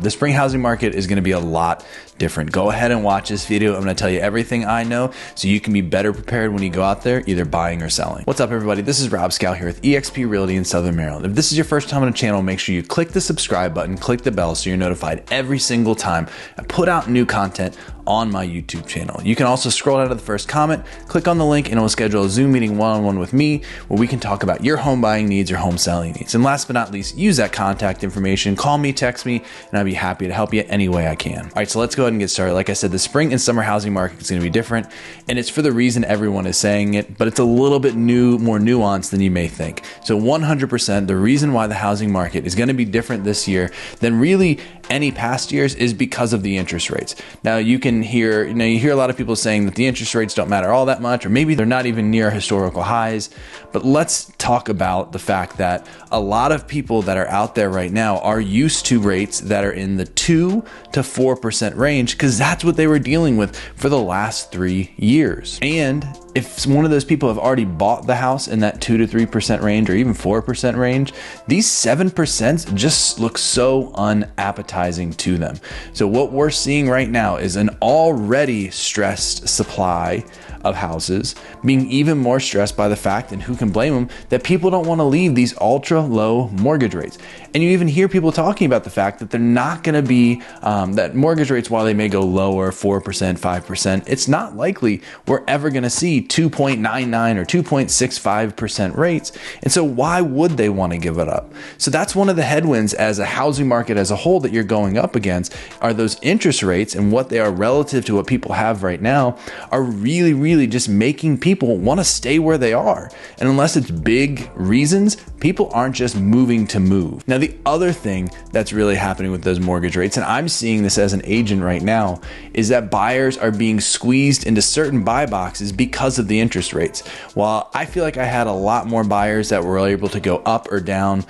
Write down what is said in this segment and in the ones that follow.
The spring housing market is going to be a lot different. Go ahead and watch this video. I'm going to tell you everything I know so you can be better prepared when you go out there, either buying or selling. What's up, everybody? This is Rob Schou here with EXP Realty in Southern Maryland. If this is your first time on the channel, make sure you click the subscribe button, click the bell so you're notified every single time I put out new content on my YouTube channel. You can also scroll down to the first comment, click on the link, and it will schedule a Zoom meeting one-on-one with me where we can talk about your home buying needs or home selling needs. And last but not least, use that contact information. Call me, text me, and I'd be happy to help you any way I can. All right, so let's go ahead and get started. Like I said, the spring and summer housing market is going to be different, and it's for the reason everyone is saying it, but it's a little bit more nuanced than you may think. So 100%, the reason why the housing market is going to be different this year than really any past years is because of the interest rates. Now you can hear, you hear a lot of people saying that the interest rates don't matter all that much, or maybe they're not even near historical highs. But let's talk about the fact that a lot of people that are out there right now are used to rates that are in the 2 to 4% range because that's what they were dealing with for the last 3 years. And if one of those people have already bought the house in that 2 to 3% range or even 4% range, these 7% just look so unappetizing to them. So what we're seeing right now is an already stressed supply of houses being even more stressed by the fact, and who can blame them, that people don't want to leave these ultra low mortgage rates. And you even hear people talking about the fact that they're not going to be, that mortgage rates, while they may go lower, 4%, 5%, it's not likely we're ever going to see 2.99 or 2.65% rates. And so why would they want to give it up? So that's one of the headwinds as a housing market as a whole that you're going up against, are those interest rates, and what they are relative to what people have right now are really just making people want to stay where they are. And unless it's big reasons, people aren't just moving to move. Now, the other thing that's really happening with those mortgage rates, and I'm seeing this as an agent right now, is that buyers are being squeezed into certain buy boxes because of the interest rates. While I feel like I had a lot more buyers that were able to go up or down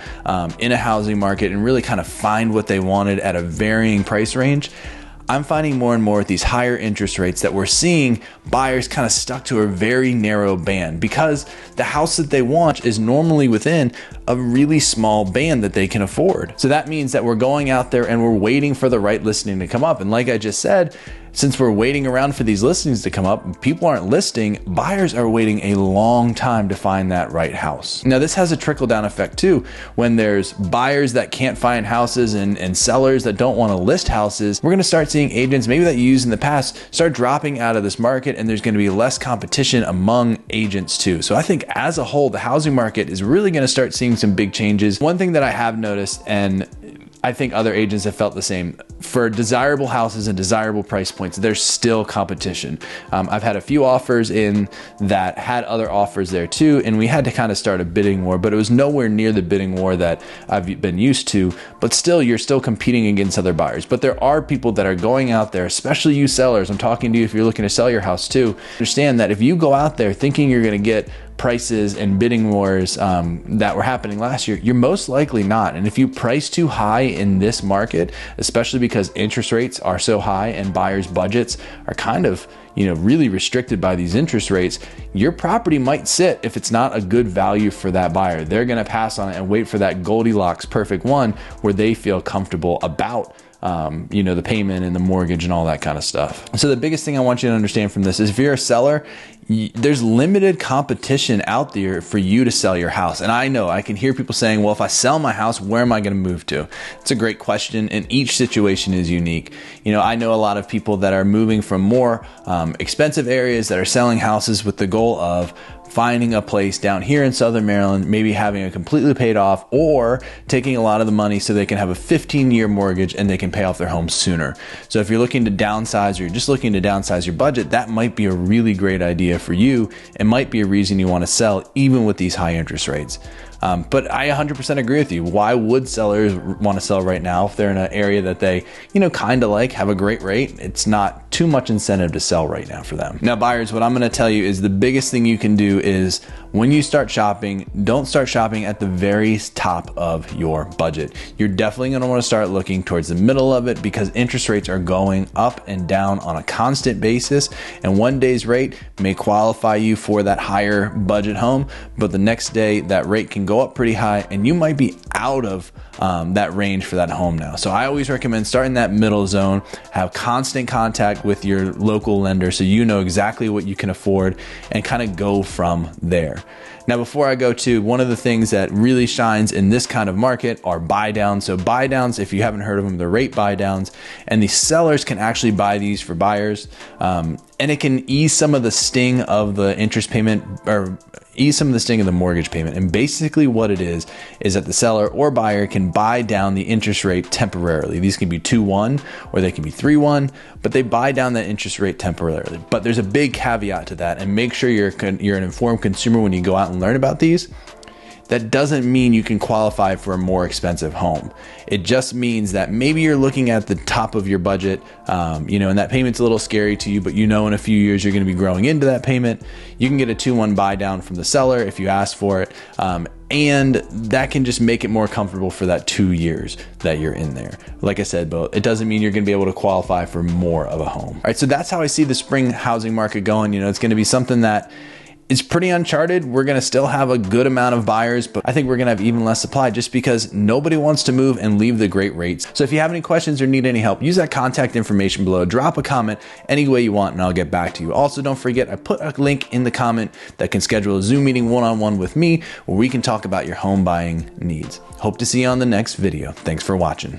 in a housing market and really kind of find what they wanted at a varying price range, I'm finding more and more with these higher interest rates that we're seeing buyers kind of stuck to a very narrow band because the house that they want is normally within a really small band that they can afford. So that means that we're going out there and we're waiting for the right listing to come up. And like I just said, since we're waiting around for these listings to come up, people aren't listing, buyers are waiting a long time to find that right house. Now, this has a trickle-down effect too. When there's buyers that can't find houses and sellers that don't want to list houses, we're going to start seeing agents maybe that you used in the past start dropping out of this market, and there's going to be less competition among agents too. So I think as a whole, the housing market is really going to start seeing some big changes. One thing that I have noticed, and I think other agents have felt the same, for desirable houses and desirable price points, there's still competition. I've had a few offers in that had other offers there too, and we had to kind of start a bidding war, but it was nowhere near the bidding war that I've been used to. But still, you're still competing against other buyers. But there are people that are going out there, especially you sellers, I'm talking to you if you're looking to sell your house too, understand that if you go out there thinking you're going to get prices and bidding wars that were happening last year, you're most likely not. And if you price too high in this market, especially because interest rates are so high and buyers' budgets are kind of, really restricted by these interest rates, your property might sit if it's not a good value for that buyer. They're going to pass on it and wait for that Goldilocks perfect one where they feel comfortable about the payment and the mortgage and all that kind of stuff. So the biggest thing I want you to understand from this is if you're a seller, there's limited competition out there for you to sell your house. And I know I can hear people saying, well, if I sell my house, where am I going to move to? It's a great question, and each situation is unique. I know a lot of people that are moving from more expensive areas that are selling houses with the goal of finding a place down here in Southern Maryland, maybe having it completely paid off, or taking a lot of the money so they can have a 15-year mortgage and they can pay off their home sooner. So if you're looking to downsize, or you're just looking to downsize your budget, that might be a really great idea for you. It might be a reason you want to sell even with these high interest rates. But I 100% agree with you. Why would sellers want to sell right now if they're in an area that they, kind of like, have a great rate? It's not too much incentive to sell right now for them. Now, buyers, what I'm going to tell you is the biggest thing you can do is when you start shopping, don't start shopping at the very top of your budget. You're definitely going to want to start looking towards the middle of it because interest rates are going up and down on a constant basis. And one day's rate may qualify you for that higher budget home, but the next day that rate can go up pretty high and you might be out of that range for that home now. So I always recommend starting that middle zone, have constant contact with your local lender so you know exactly what you can afford and kind of go from there. Now, before I go to, one of the things that really shines in this kind of market are buy downs. So buy downs, if you haven't heard of them, they're rate buy downs, and the sellers can actually buy these for buyers. And it can ease some of the sting of the interest payment, or ease some of the sting of the mortgage payment. And basically what it is that the seller or buyer can buy down the interest rate temporarily. These can be 2-1 or they can be 3-1, but they buy down that interest rate temporarily. But there's a big caveat to that, and make sure you're an informed consumer when you go out and learn about these. That doesn't mean you can qualify for a more expensive home. It just means that maybe you're looking at the top of your budget, and that payment's a little scary to you, but in a few years you're going to be growing into that payment. You can get a 2-1 buy down from the seller if you ask for it. And that can just make it more comfortable for that 2 years that you're in there. Like I said, but it doesn't mean you're going to be able to qualify for more of a home. All right, so that's how I see the spring housing market going. It's going to be something that it's pretty uncharted. We're going to still have a good amount of buyers, but I think we're going to have even less supply just because nobody wants to move and leave the great rates. So if you have any questions or need any help, use that contact information below. Drop a comment any way you want and I'll get back to you. Also, don't forget, I put a link in the comment that can schedule a Zoom meeting one-on-one with me where we can talk about your home buying needs. Hope to see you on the next video. Thanks for watching.